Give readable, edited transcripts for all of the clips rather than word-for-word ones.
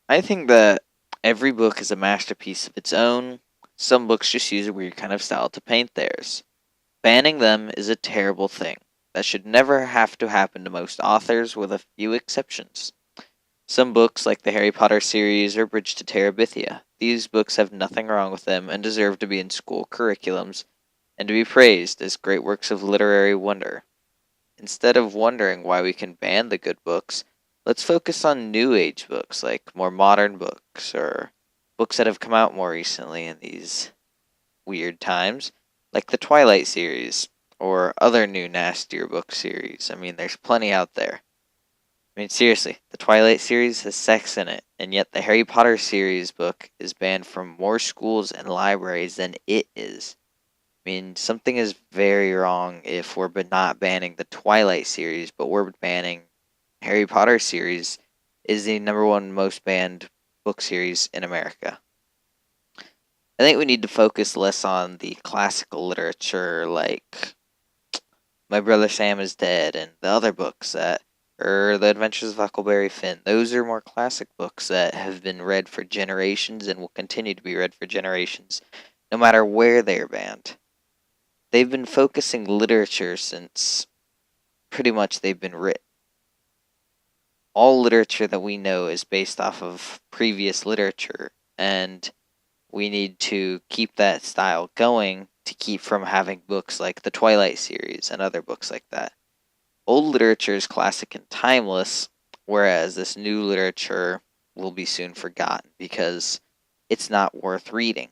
I think that every book is a masterpiece of its own. Some books just use a weird kind of style to paint theirs. Banning them is a terrible thing. That should never have to happen to most authors, with a few exceptions. Some books, like the Harry Potter series or Bridge to Terabithia, these books have nothing wrong with them and deserve to be in school curriculums and to be praised as great works of literary wonder. Instead of wondering why we can ban the good books, let's focus on new age books, like more modern books or books that have come out more recently in these weird times, like the Twilight series or other new nastier book series. I mean, there's plenty out there. I mean, seriously, the Twilight series has sex in it, and yet the Harry Potter series book is banned from more schools and libraries than it is. I mean, something is very wrong if we're not banning the Twilight series, but we're banning Harry Potter series is the number one most banned book series in America. I think we need to focus less on the classical literature like My Brother Sam is Dead and the other books that or The Adventures of Huckleberry Finn. Those are more classic books that have been read for generations and will continue to be read for generations, no matter where they're banned. They've been focusing literature since pretty much they've been written. All literature that we know is based off of previous literature, and we need to keep that style going to keep from having books like the Twilight series and other books like that. Old literature is classic and timeless, whereas this new literature will be soon forgotten because it's not worth reading.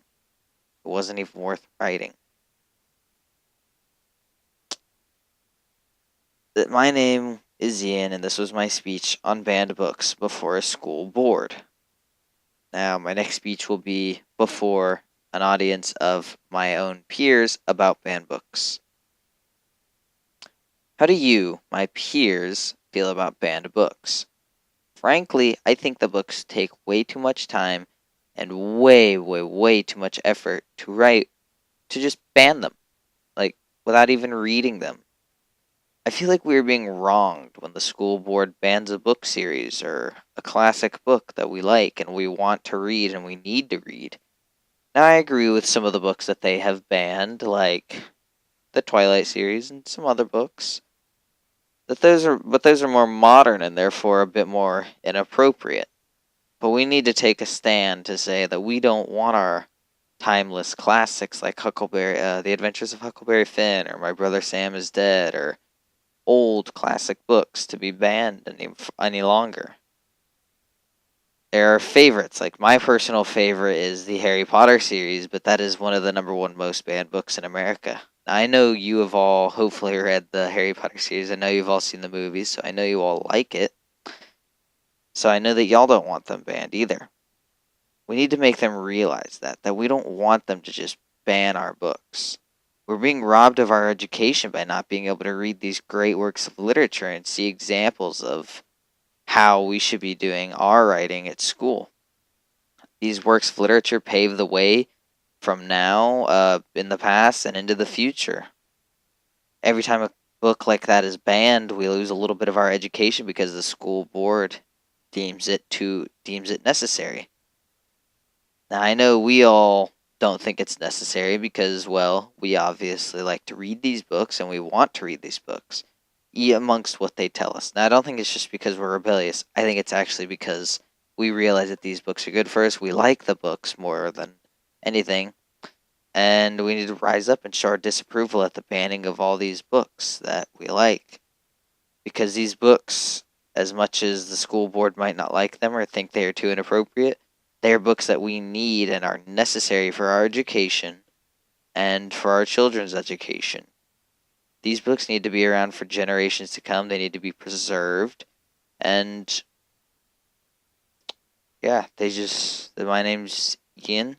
It wasn't even worth writing. My name is Ian, and this was my speech on banned books before a school board. Now, my next speech will be before an audience of my own peers about banned books. How do you, my peers, feel about banned books? Frankly, I think the books take way too much time and way too much effort to write to just ban them, like, without even reading them. I feel like we are being wronged when the school board bans a book series or a classic book that we like and we want to read and we need to read. Now, I agree with some of the books that they have banned, like the Twilight series and some other books. But those are more modern and therefore a bit more inappropriate. But we need to take a stand to say that we don't want our timeless classics like The Adventures of Huckleberry Finn, or My Brother Sam is Dead, or old classic books to be banned any longer. There are favorites, like my personal favorite is the Harry Potter series, but that is one of the number one most banned books in America. I know you have all hopefully read the Harry Potter series. I know you've all seen the movies, so I know you all like it. So I know that y'all don't want them banned either. We need to make them realize that we don't want them to just ban our books. We're being robbed of our education by not being able to read these great works of literature and see examples of how we should be doing our writing at school. These works of literature pave the way from now, in the past, and into the future. Every time a book like that is banned, we lose a little bit of our education because the school board deems it necessary. Now, I know we all don't think it's necessary because, well, we obviously like to read these books and we want to read these books amongst what they tell us. Now, I don't think it's just because we're rebellious. I think it's actually because we realize that these books are good for us. We like the books more than anything. And we need to rise up and show our disapproval at the banning of all these books that we like. Because these books, as much as the school board might not like them or think they are too inappropriate, they are books that we need and are necessary for our education and for our children's education. These books need to be around for generations to come. They need to be preserved. And yeah, my name's Ian.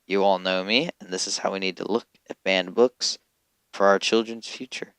You all know me, and this is how we need to look at banned books for our children's future.